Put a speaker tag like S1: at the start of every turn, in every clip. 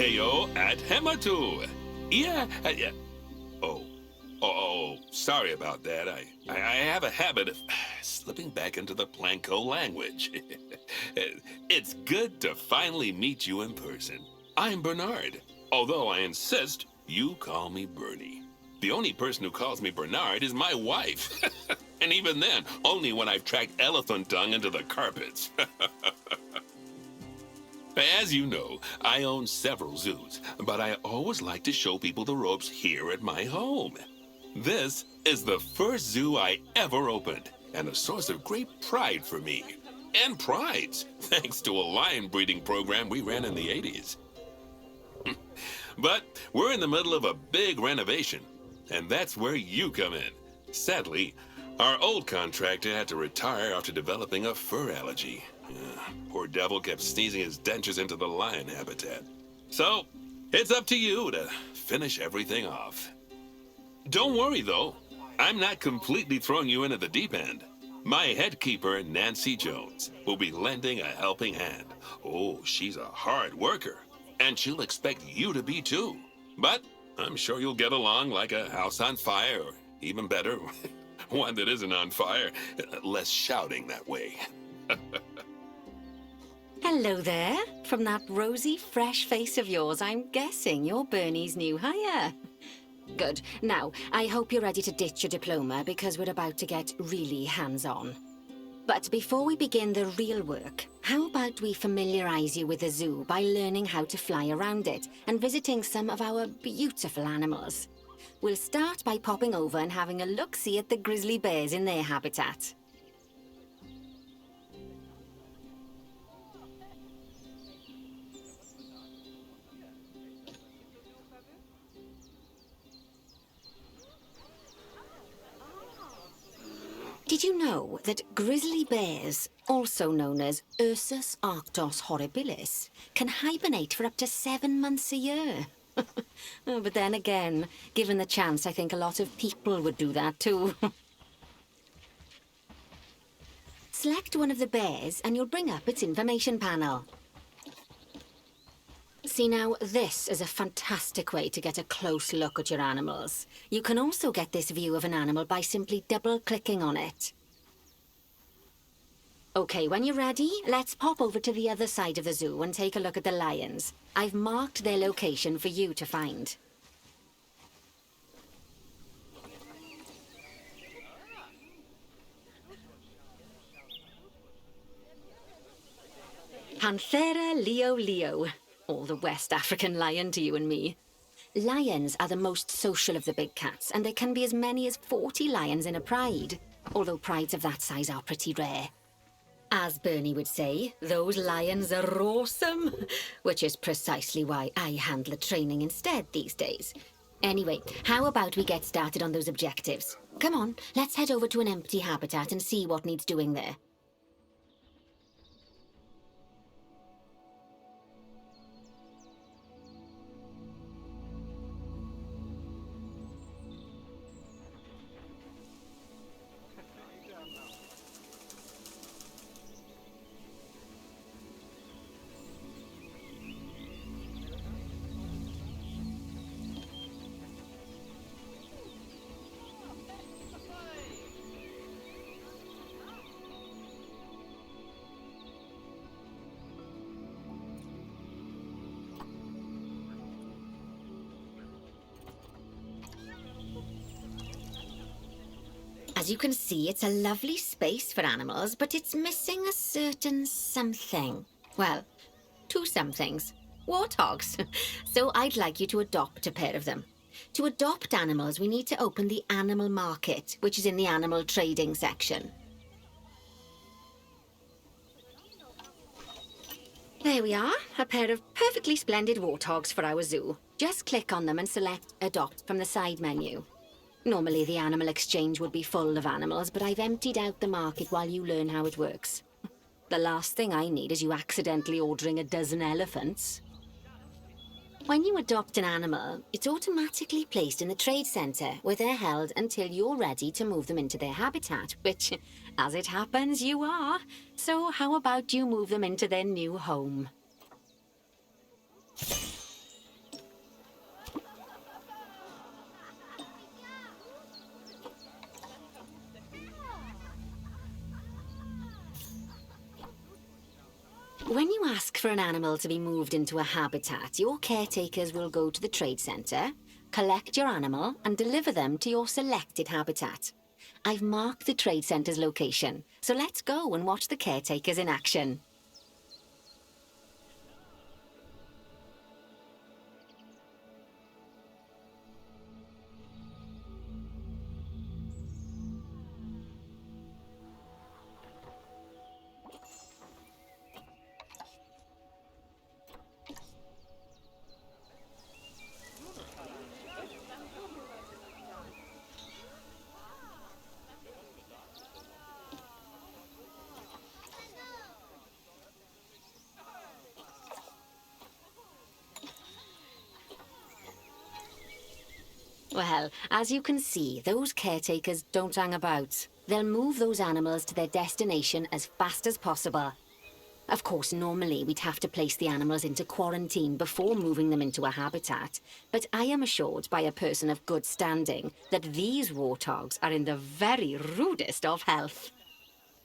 S1: Ayo at Hematu. Yeah. Sorry about that. I have a habit of slipping back into the Planko language. It's good to finally meet you in person. I'm Bernard, although I insist you call me Bernie. The only person who calls me Bernard is my wife. And even then, only when I've tracked elephant dung into the carpets. As you know, I own several zoos, but I always like to show people the ropes here at my home. This is the first zoo I ever opened, and a source of great pride for me. And prides, thanks to a lion breeding program we ran in the 80s. But we're in the middle of a big renovation, and that's where you come in. Sadly, our old contractor had to retire after developing a fur allergy. Poor devil kept sneezing his dentures into the lion habitat. So, it's up to you to finish everything off. Don't worry, though. I'm not completely throwing you in at the deep end. My head keeper, Nancy Jones, will be lending a helping hand. Oh, she's a hard worker, and she'll expect you to be too. But I'm sure you'll get along like a house on fire, or even better, one that isn't on fire. Less shouting that way.
S2: Hello there. From that rosy, fresh face of yours, I'm guessing you're Bernie's new hire. Good. Now, I hope you're ready to ditch your diploma because we're about to get really hands-on. But before we begin the real work, how about we familiarize you with the zoo by learning how to fly around it and visiting some of our beautiful animals? We'll start by popping over and having a look-see at the grizzly bears in their habitat. Did you know that grizzly bears, also known as Ursus arctos horribilis, can hibernate for up to 7 months a year? Oh, but then again, given the chance, I think a lot of people would do that too. Select one of the bears and you'll bring up its information panel. See now, this is a fantastic way to get a close look at your animals. You can also get this view of an animal by simply double-clicking on it. Okay, when you're ready, let's pop over to the other side of the zoo and take a look at the lions. I've marked their location for you to find. Panthera leo. All the West African lion to you and me. Lions are the most social of the big cats, and there can be as many as 40 lions in a pride, although prides of that size are pretty rare. As Bernie would say, those lions are awesome, which is precisely why I handle the training instead these days. Anyway, how about we get started on those objectives? Come on, let's head over to an empty habitat and see what needs doing there. As you can see, it's a lovely space for animals, but it's missing a certain something. Well, 2 somethings. Warthogs. So I'd like you to adopt a pair of them. To adopt animals, we need to open the animal market, which is in the animal trading section. There we are, a pair of perfectly splendid warthogs for our zoo. Just click on them and select Adopt from the side menu. Normally the animal exchange would be full of animals, but I've emptied out the market while you learn how it works. The last thing I need is you accidentally ordering a dozen elephants. When you adopt an animal, it's automatically placed in the trade centre, where they're held until you're ready to move them into their habitat, which, as it happens, you are. So how about you move them into their new home? When you ask for an animal to be moved into a habitat, your caretakers will go to the trade centre, collect your animal, and deliver them to your selected habitat. I've marked the trade centre's location, so let's go and watch the caretakers in action. Well, as you can see, those caretakers don't hang about. They'll move those animals to their destination as fast as possible. Of course, normally we'd have to place the animals into quarantine before moving them into a habitat, but I am assured by a person of good standing that these warthogs are in the very rudest of health.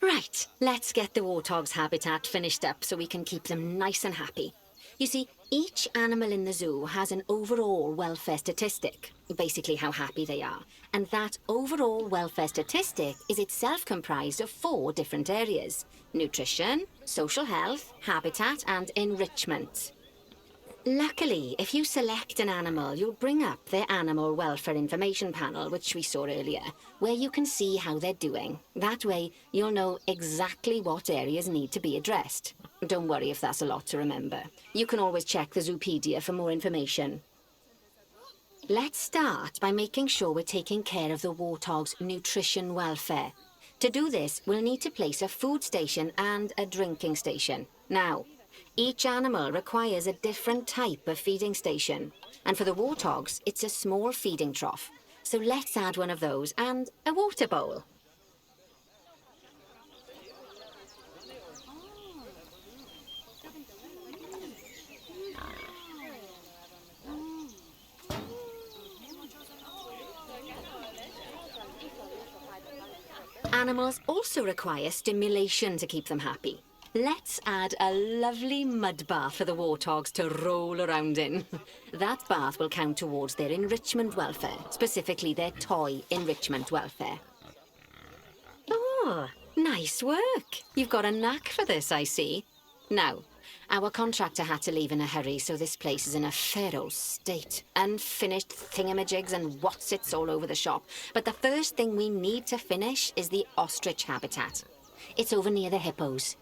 S2: Right, let's get the warthog's habitat finished up so we can keep them nice and happy. You see, each animal in the zoo has an overall welfare statistic, basically how happy they are. And that overall welfare statistic is itself comprised of 4 different areas: nutrition, social health, habitat, and enrichment. Luckily, if you select an animal, you'll bring up their animal welfare information panel, which we saw earlier, where you can see how they're doing. That way, you'll know exactly what areas need to be addressed. Don't worry if that's a lot to remember. You can always check the Zoopedia for more information. Let's start by making sure we're taking care of the warthog's nutrition welfare. To do this, we'll need to place a food station and a drinking station. Now, each animal requires a different type of feeding station. And for the warthogs, it's a small feeding trough. So let's add one of those and a water bowl. Animals also require stimulation to keep them happy. Let's add a lovely mud bath for the warthogs to roll around in. That bath will count towards their enrichment welfare, specifically their toy enrichment welfare. Oh, nice work. You've got a knack for this, I see. Now, our contractor had to leave in a hurry, so this place is in a fair old state. Unfinished thingamajigs and whatsits all over the shop. But the first thing we need to finish is the ostrich habitat. It's over near the hippos.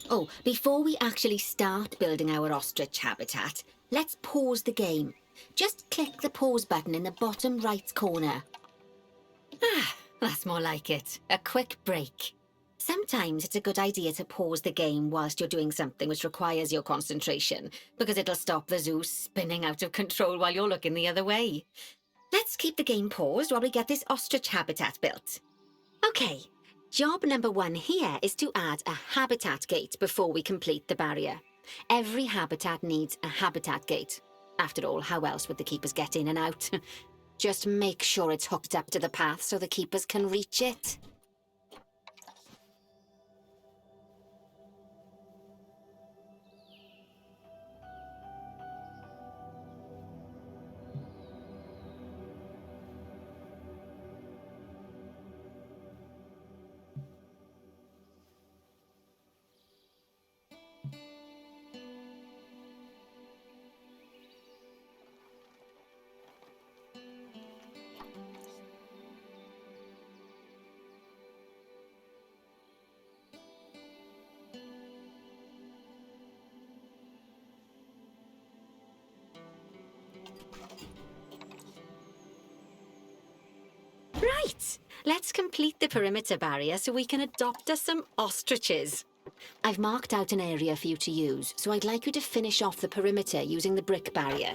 S2: Oh, before we actually start building our ostrich habitat, let's pause the game. Just click the pause button in the bottom right corner. Ah, that's more like it. A quick break. Sometimes it's a good idea to pause the game whilst you're doing something which requires your concentration, because it'll stop the zoo spinning out of control while you're looking the other way. Let's keep the game paused while we get this ostrich habitat built. Okay, job number 1 here is to add a habitat gate before we complete the barrier. Every habitat needs a habitat gate. After all, how else would the keepers get in and out? Just make sure it's hooked up to the path so the keepers can reach it. Let's complete the perimeter barrier so we can adopt us some ostriches. I've marked out an area for you to use, so I'd like you to finish off the perimeter using the brick barrier.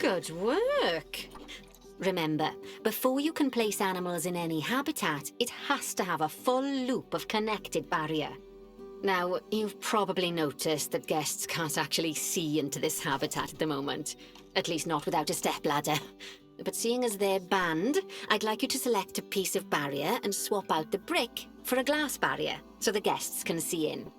S2: Good work! Remember, before you can place animals in any habitat, it has to have a full loop of connected barrier. Now, you've probably noticed that guests can't actually see into this habitat at the moment. At least not without a stepladder. But seeing as they're banned, I'd like you to select a piece of barrier and swap out the brick for a glass barrier, so the guests can see in.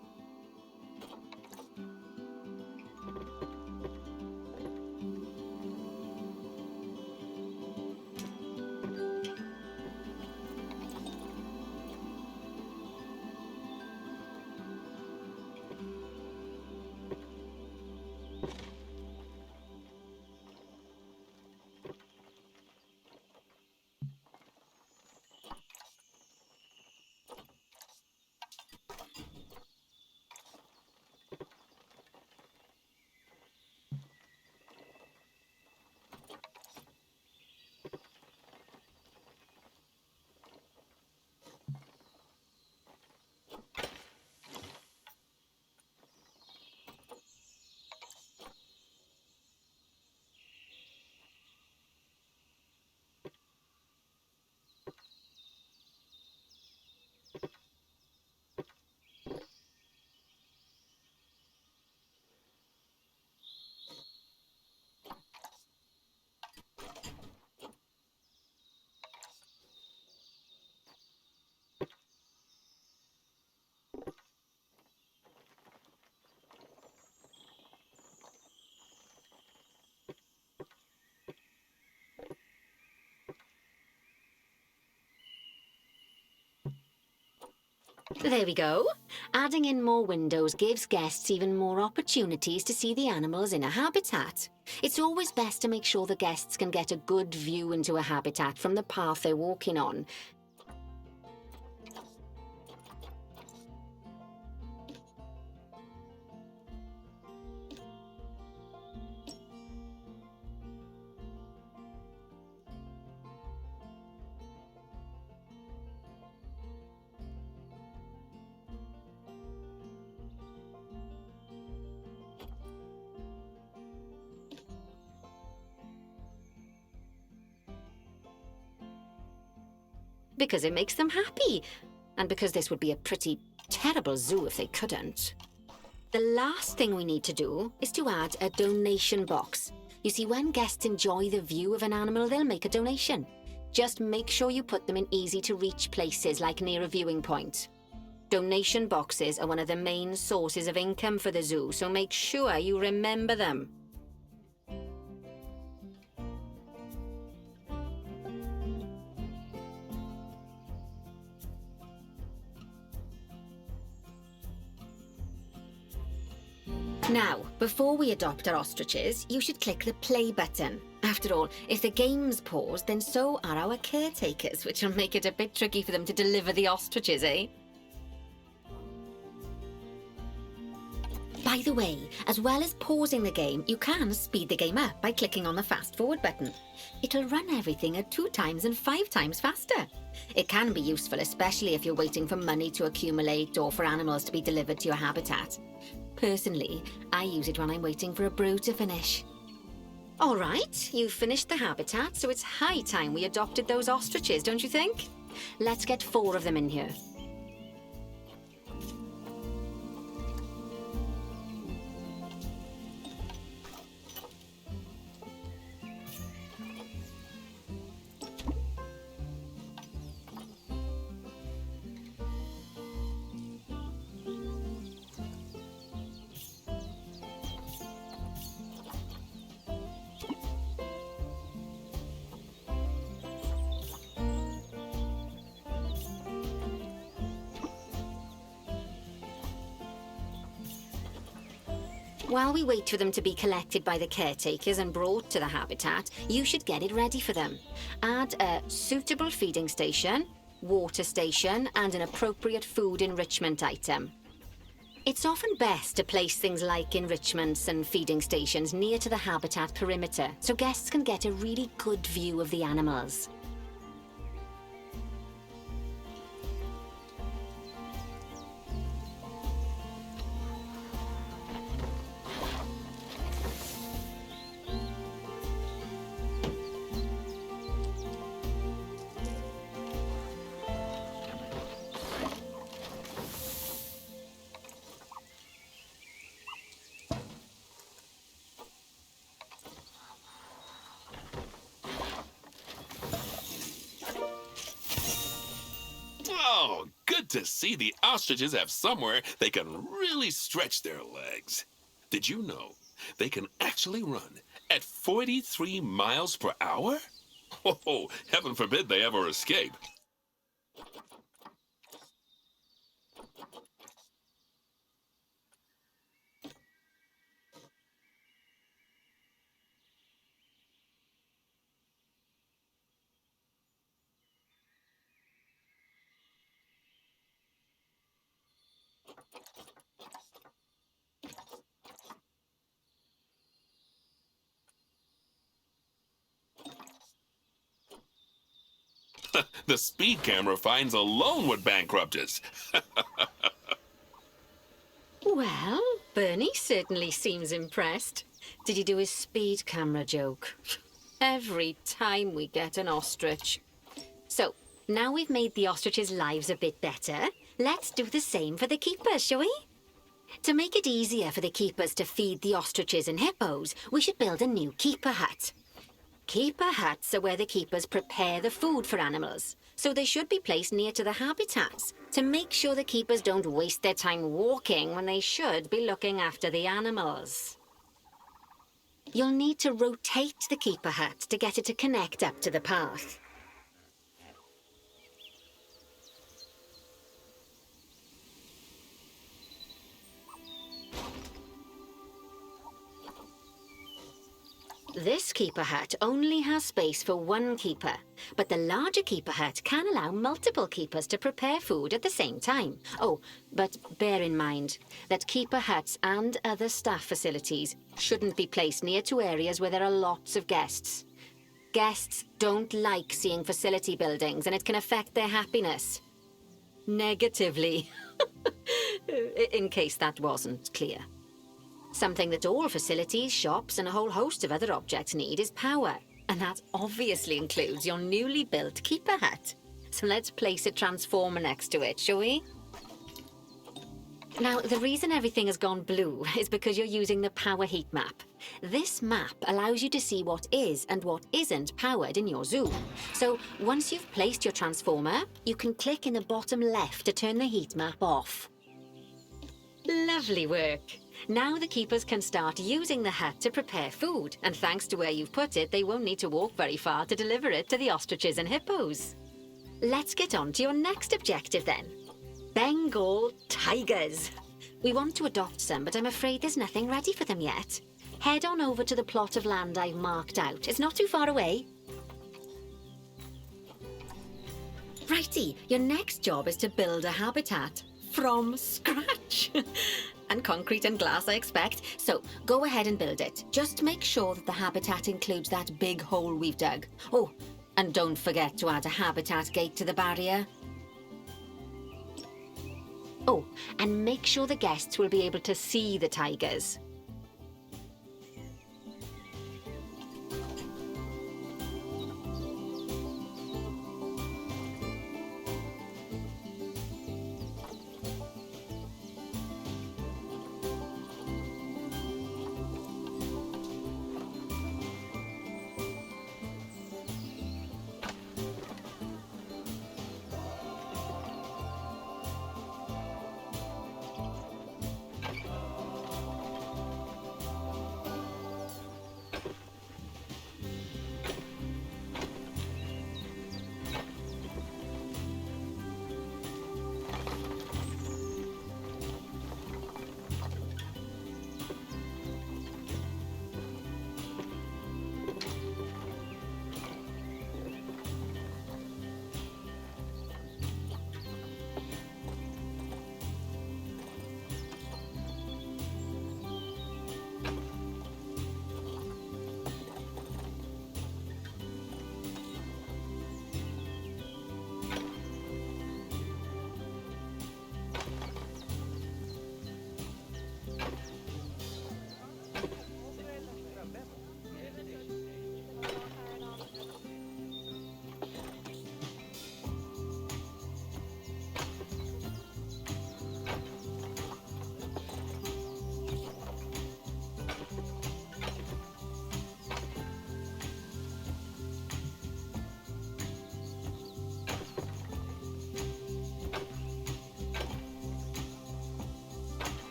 S2: There we go. Adding in more windows gives guests even more opportunities to see the animals in a habitat. It's always best to make sure the guests can get a good view into a habitat from the path they're walking on. Because it makes them happy, and because this would be a pretty terrible zoo if they couldn't. The last thing we need to do is to add a donation box. You see, when guests enjoy the view of an animal, they'll make a donation. Just make sure you put them in easy-to-reach places, like near a viewing point. Donation boxes are one of the main sources of income for the zoo, so make sure you remember them. Now, before we adopt our ostriches, you should click the play button. After all, if the game's paused, then so are our caretakers, which will make it a bit tricky for them to deliver the ostriches, eh? By the way, as well as pausing the game, you can speed the game up by clicking on the fast forward button. It'll run everything at 2 times and 5 times faster. It can be useful, especially if you're waiting for money to accumulate or for animals to be delivered to your habitat. Personally, I use it when I'm waiting for a brew to finish. All right, you've finished the habitat, so it's high time we adopted those ostriches, don't you think? Let's get 4 of them in here. While we wait for them to be collected by the caretakers and brought to the habitat, you should get it ready for them. Add a suitable feeding station, water station, and an appropriate food enrichment item. It's often best to place things like enrichments and feeding stations near to the habitat perimeter so guests can get a really good view of the animals.
S1: Oh, good to see the ostriches have somewhere they can really stretch their legs. Did you know they can actually run at 43 miles per hour? Oh, heaven forbid they ever escape. The speed camera finds alone would bankrupt us.
S2: Well, Bernie certainly seems impressed. Did he do his speed camera joke? Every time we get an ostrich. So, now we've made the ostriches' lives a bit better, let's do the same for the keepers, shall we? To make it easier for the keepers to feed the ostriches and hippos, we should build a new keeper hut. Keeper huts are where the keepers prepare the food for animals, so they should be placed near to the habitats to make sure the keepers don't waste their time walking when they should be looking after the animals. You'll need to rotate the keeper hut to get it to connect up to the path. This keeper hut only has space for one keeper, but the larger keeper hut can allow multiple keepers to prepare food at the same time. Oh, but bear in mind that keeper huts and other staff facilities shouldn't be placed near to areas where there are lots of guests. Guests don't like seeing facility buildings, and it can affect their happiness. Negatively. In case that wasn't clear. Something that all facilities, shops, and a whole host of other objects need is power. And that obviously includes your newly built keeper hut. So let's place a transformer next to it, shall we? Now, the reason everything has gone blue is because you're using the power heat map. This map allows you to see what is and what isn't powered in your zoo. So once you've placed your transformer, you can click in the bottom left to turn the heat map off. Lovely work. Now the keepers can start using the hut to prepare food, and thanks to where you've put it, they won't need to walk very far to deliver it to the ostriches and hippos. Let's get on to your next objective then. Bengal tigers. We want to adopt some, but I'm afraid there's nothing ready for them yet. Head on over to the plot of land I've marked out. It's not too far away. Righty, your next job is to build a habitat from scratch. And concrete and glass, I expect. So go ahead and build it. Just make sure that the habitat includes that big hole we've dug. Oh, and don't forget to add a habitat gate to the barrier. Oh, and make sure the guests will be able to see the tigers.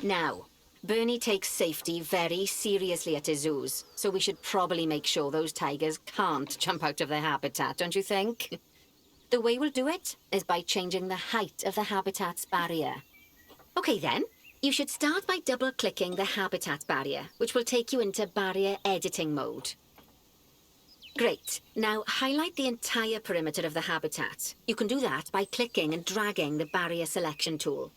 S2: Now, Bernie takes safety very seriously at his zoos, so we should probably make sure those tigers can't jump out of their habitat, don't you think? The way we'll do it is by changing the height of the habitat's barrier. Okay then, you should start by double-clicking the habitat barrier, which will take you into barrier editing mode. Great. Now highlight the entire perimeter of the habitat. You can do that by clicking and dragging the barrier selection tool.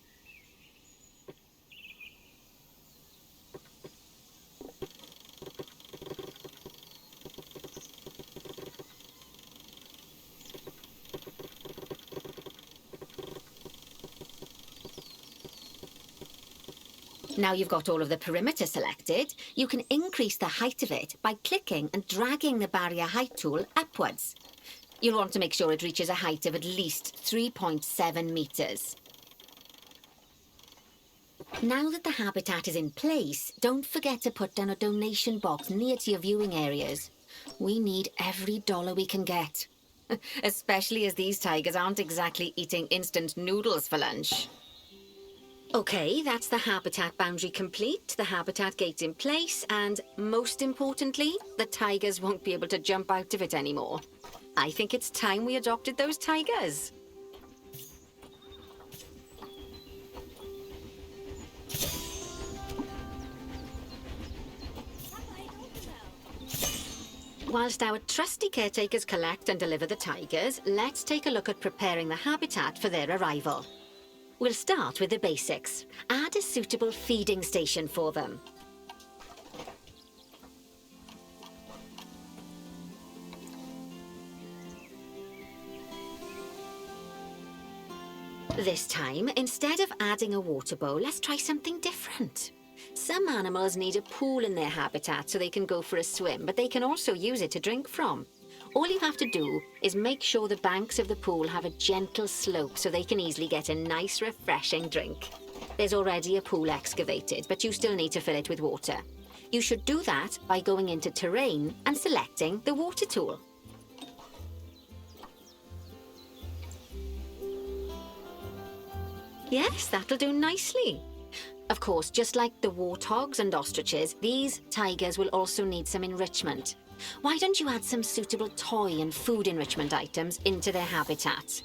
S2: Now you've got all of the perimeter selected, you can increase the height of it by clicking and dragging the barrier height tool upwards. You'll want to make sure it reaches a height of at least 3.7 meters. Now that the habitat is in place, don't forget to put down a donation box near to your viewing areas. We need every dollar we can get. Especially as these tigers aren't exactly eating instant noodles for lunch. Okay, that's the habitat boundary complete, the habitat gate in place, and most importantly, the tigers won't be able to jump out of it anymore. I think it's time we adopted those tigers. Whilst our trusty caretakers collect and deliver the tigers, let's take a look at preparing the habitat for their arrival. We'll start with the basics. Add a suitable feeding station for them. This time, instead of adding a water bowl, let's try something different. Some animals need a pool in their habitat so they can go for a swim, but they can also use it to drink from. All you have to do is make sure the banks of the pool have a gentle slope so they can easily get a nice, refreshing drink. There's already a pool excavated, but you still need to fill it with water. You should do that by going into Terrain and selecting the water tool. Yes, that'll do nicely. Of course, just like the warthogs and ostriches, these tigers will also need some enrichment. Why don't you add some suitable toy and food enrichment items into their habitat?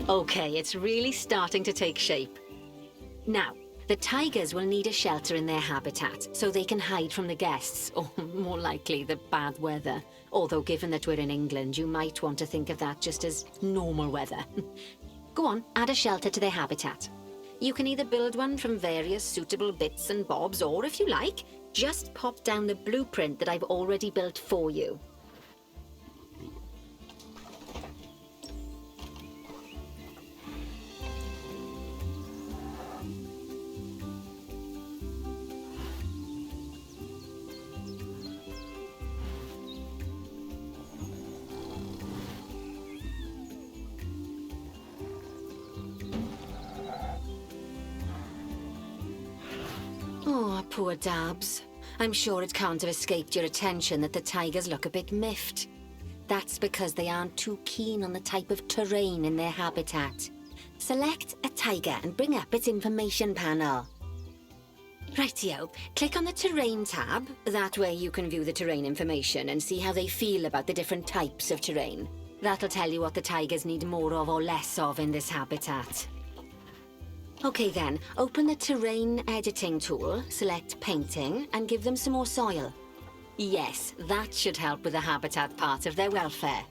S2: Okay, it's really starting to take shape. Now, the tigers will need a shelter in their habitat so they can hide from the guests, or more likely, the bad weather. Although given that we're in England, you might want to think of that just as normal weather. Go on, add a shelter to their habitat. You can either build one from various suitable bits and bobs, or if you like, just pop down the blueprint that I've already built for you. Oh, poor Dabs. I'm sure it can't have escaped your attention that the tigers look a bit miffed. That's because they aren't too keen on the type of terrain in their habitat. Select a tiger and bring up its information panel. Rightio, click on the Terrain tab. That way you can view the terrain information and see how they feel about the different types of terrain. That'll tell you what the tigers need more of or less of in this habitat. Okay then, open the Terrain Editing tool, select Painting, and give them some more soil. Yes, that should help with the habitat part of their welfare.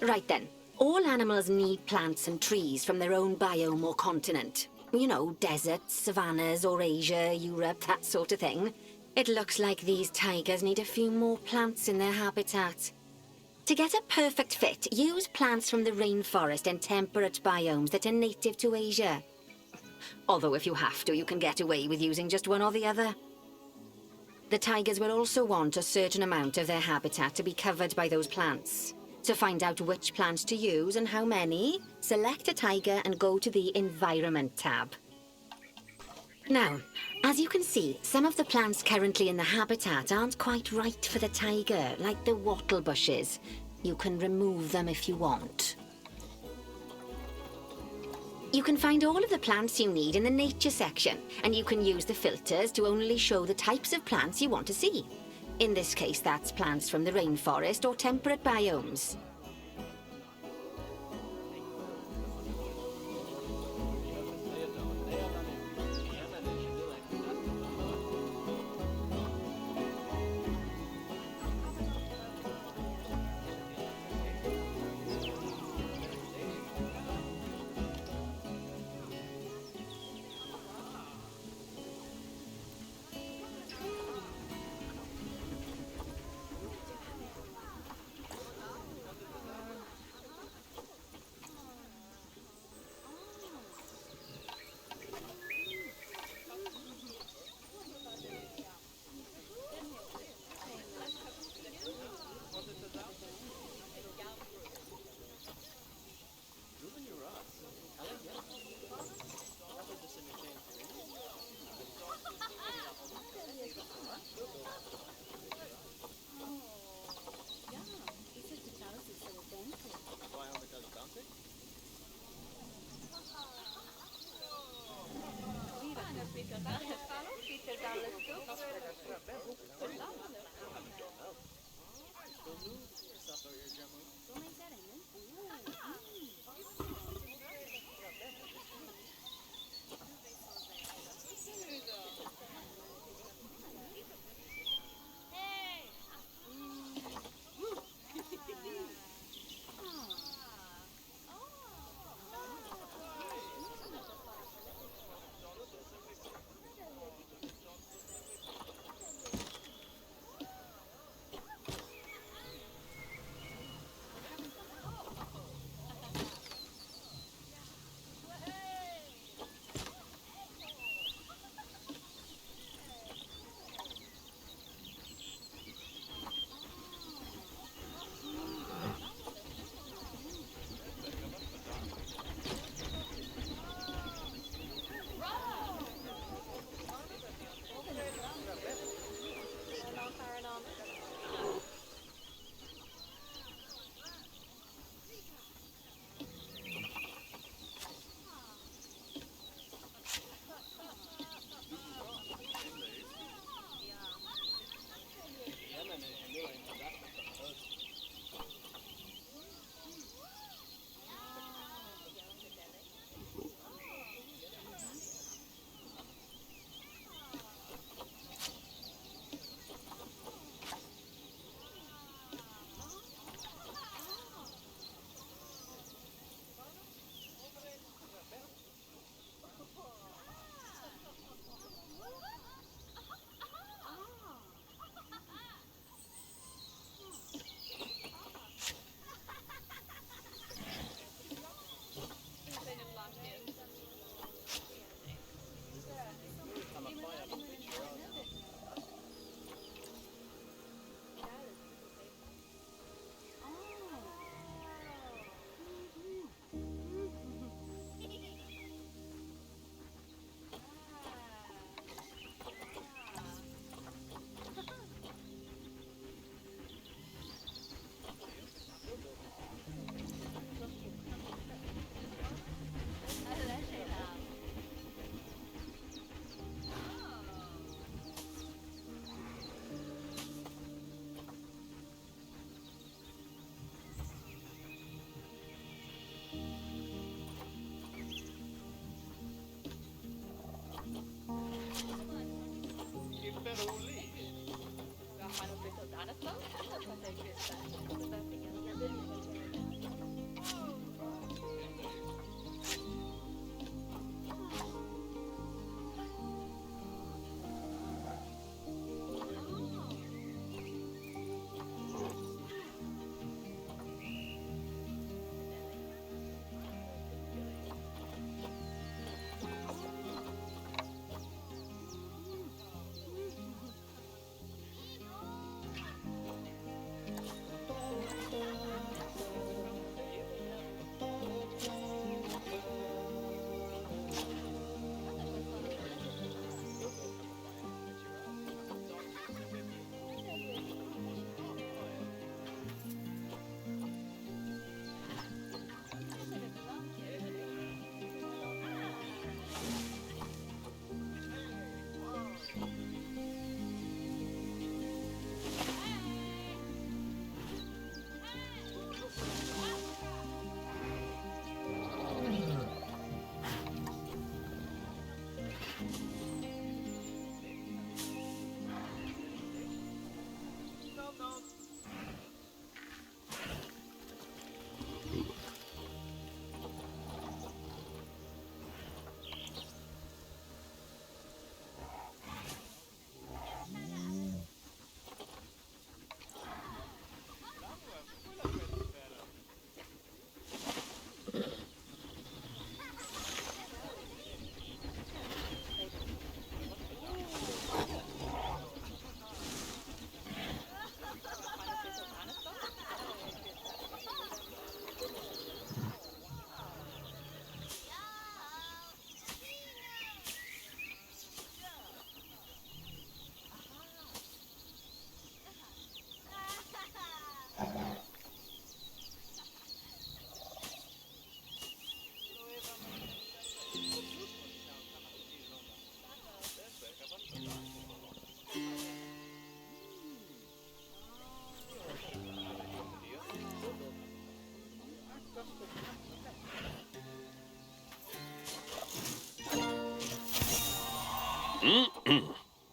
S2: Right then. All animals need plants and trees from their own biome or continent. You know, deserts, savannas, Eurasia, Europe, that sort of thing. It looks like these tigers need a few more plants in their habitat. To get a perfect fit, use plants from the rainforest and temperate biomes that are native to Asia. Although if you have to, you can get away with using just one or the other. The tigers will also want a certain amount of their habitat to be covered by those plants. To find out which plants to use and how many, select a tiger and go to the Environment tab. Now, as you can see, some of the plants currently in the habitat aren't quite right for the tiger, like the wattle bushes. You can remove them if you want. You can find all of the plants you need in the nature section, and you can use the filters to only show the types of plants you want to see. In this case, that's plants from the rainforest or temperate biomes.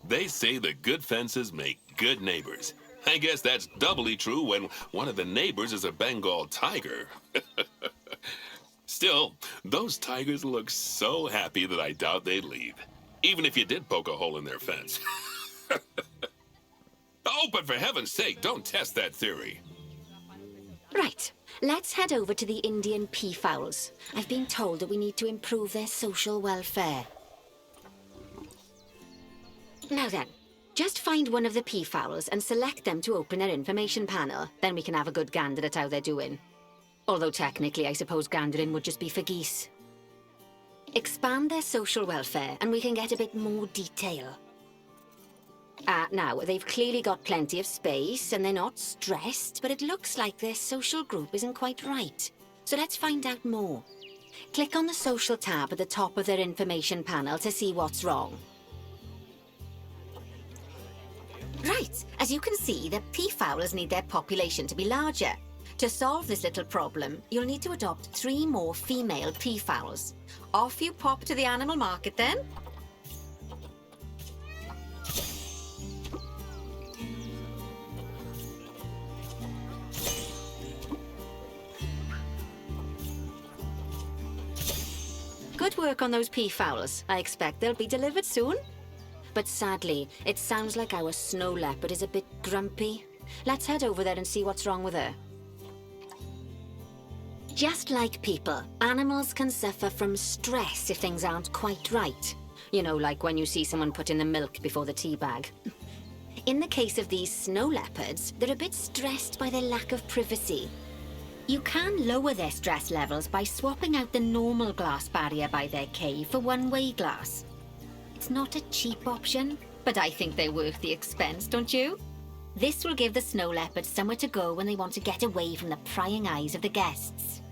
S1: They say that good fences make good neighbors. I guess that's doubly true when one of the neighbors is a Bengal tiger. Still, those tigers look so happy that I doubt they'd leave, even if you did poke a hole in their fence. Oh, but for heaven's sake, don't test that theory.
S2: Right, let's head over to the Indian peafowls. I've been told that we need to improve their social welfare. Now then, just find one of the peafowls and select them to open their information panel. Then we can have a good gander at how they're doing. Although technically, I suppose gandering would just be for geese. Expand their social welfare and we can get a bit more detail. Now, they've clearly got plenty of space and they're not stressed, but it looks like their social group isn't quite right. So let's find out more. Click on the social tab at the top of their information panel to see what's wrong. Right, as you can see, the peafowlers need their population to be larger. To solve this little problem, you'll need to adopt 3 more female peafowls. Off you pop to the animal market then. Good work on those peafowls. I expect they'll be delivered soon. But sadly, it sounds like our snow leopard is a bit grumpy. Let's head over there and see what's wrong with her. Just like people, animals can suffer from stress if things aren't quite right. You know, like when you see someone put in the milk before the tea bag. In the case of these snow leopards, they're a bit stressed by their lack of privacy. You can lower their stress levels by swapping out the normal glass barrier by their cave for one-way glass. It's not a cheap option, but I think they're worth the expense, don't you? This will give the snow leopards somewhere to go when they want to get away from the prying eyes of the guests.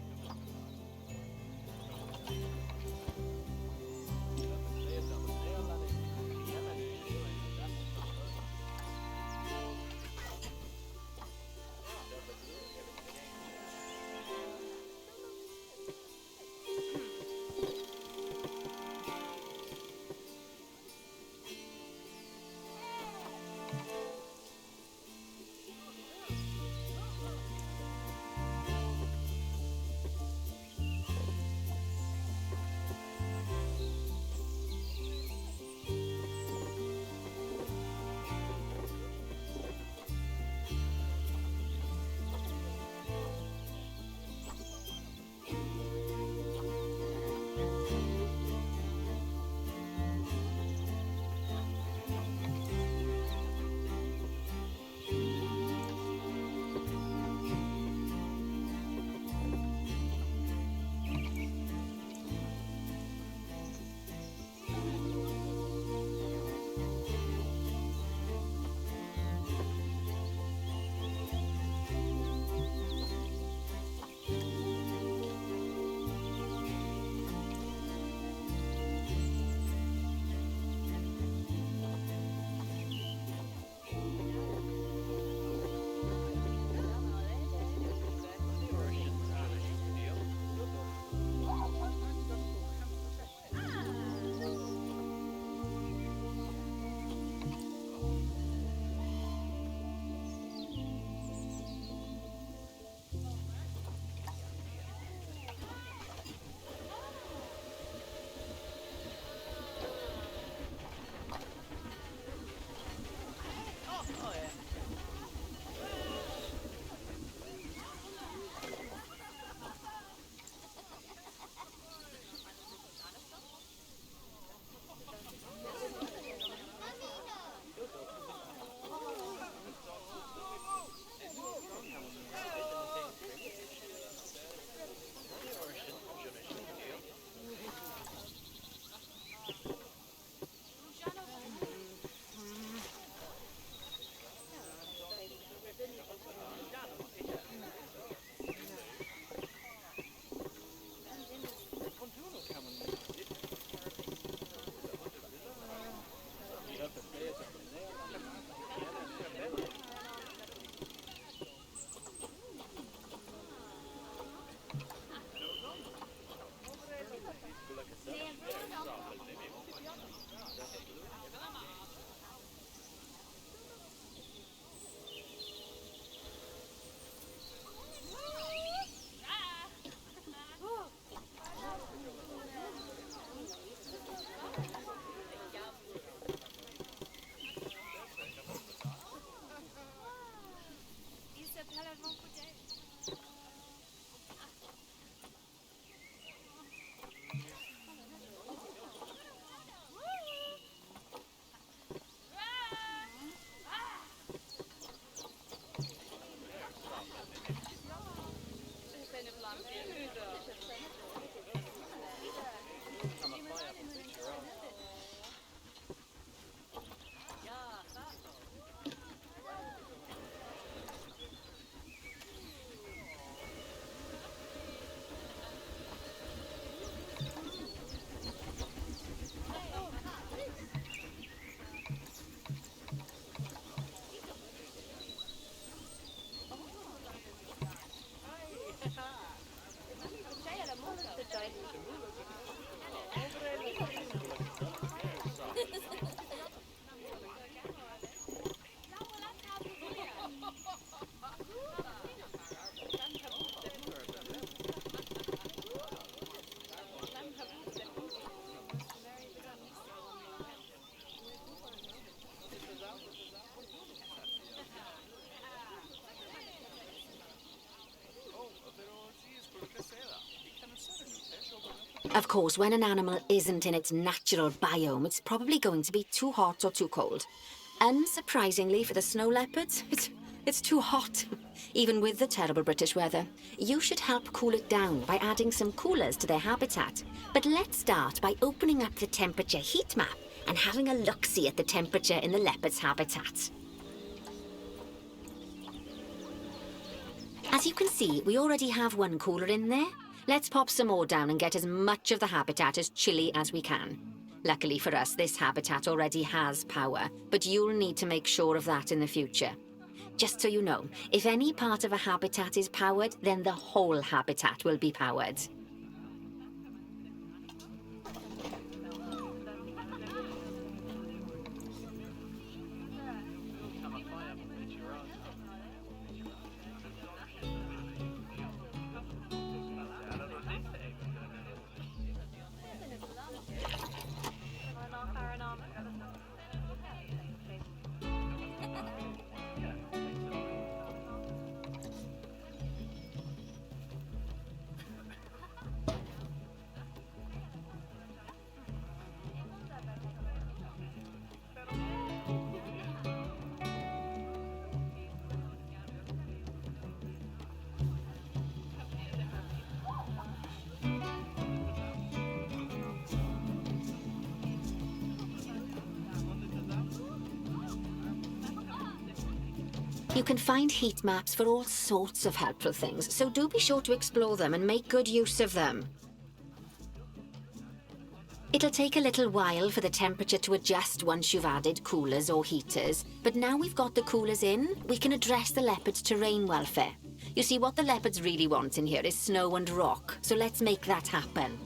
S2: Of course, when an animal isn't in its natural biome, it's probably going to be too hot or too cold. Unsurprisingly for the snow leopards, it's too hot, even with the terrible British weather. You should help cool it down by adding some coolers to their habitat. But let's start by opening up the temperature heat map and having a look-see at the temperature in the leopard's habitat. As you can see, we already have one cooler in there. Let's pop some more down and get as much of the habitat as chilly as we can. Luckily for us, this habitat already has power, but you'll need to make sure of that in the future. Just so you know, if any part of a habitat is powered, then the whole habitat will be powered. You can find heat maps for all sorts of helpful things, so do be sure to explore them and make good use of them. It'll take a little while for the temperature to adjust once you've added coolers or heaters, but now we've got the coolers in, we can address the leopard's terrain welfare. You see, what the leopards really want in here is snow and rock, so let's make that happen.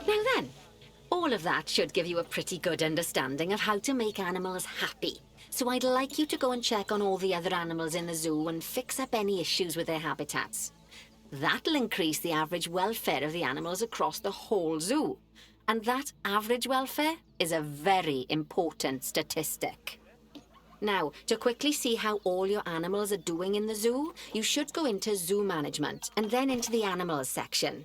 S2: Now then, all of that should give you a pretty good understanding of how to make animals happy. So I'd like you to go and check on all the other animals in the zoo and fix up any issues with their habitats. That'll increase the average welfare of the animals across the whole zoo. And that average welfare is a very important statistic. Now, to quickly see how all your animals are doing in the zoo, you should go into zoo management and then into the animals section.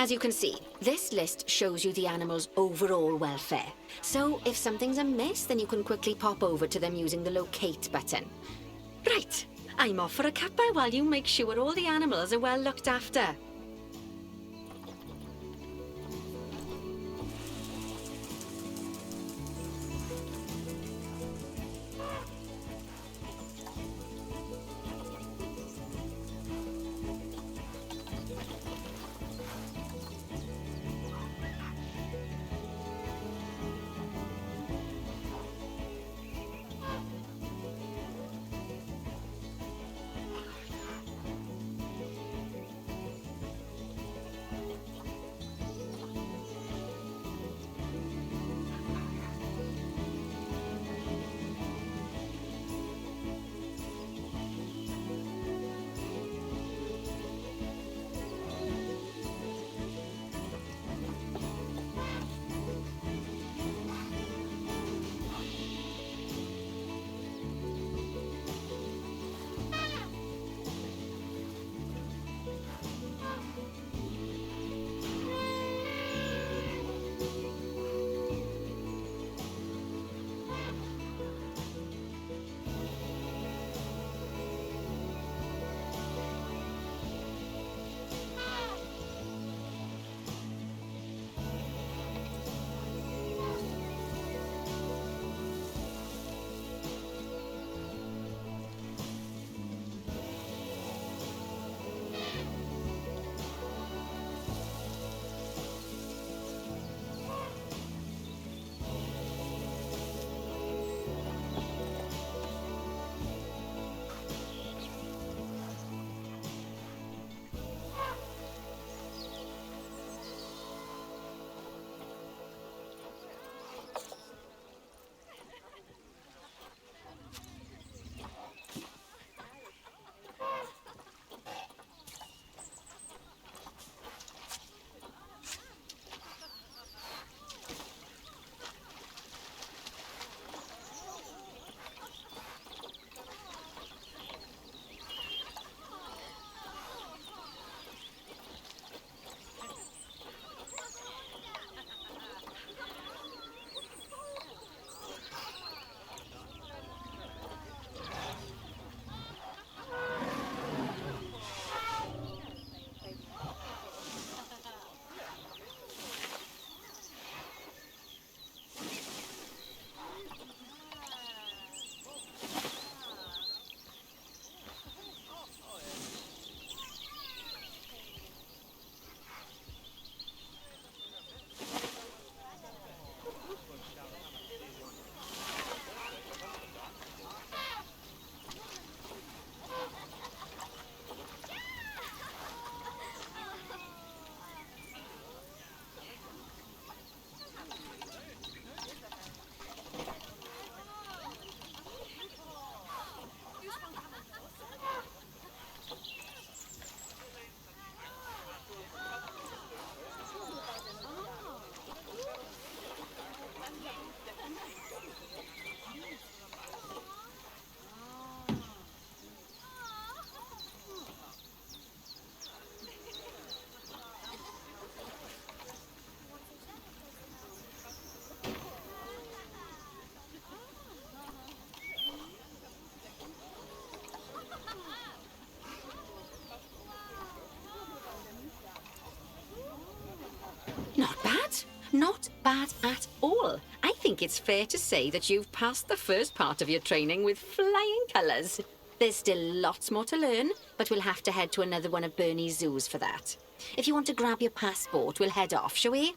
S2: As you can see, this list shows you the animal's overall welfare. So if something's amiss, then you can quickly pop over to them using the locate button. Right, I'm off for a cuppa while you make sure all the animals are well looked after. Not bad. Not bad at all. I think it's fair to say that you've passed the first part of your training with flying colours. There's still lots more to learn, but we'll have to head to another one of Bernie's zoos for that. If you want to grab your passport, we'll head off, shall we?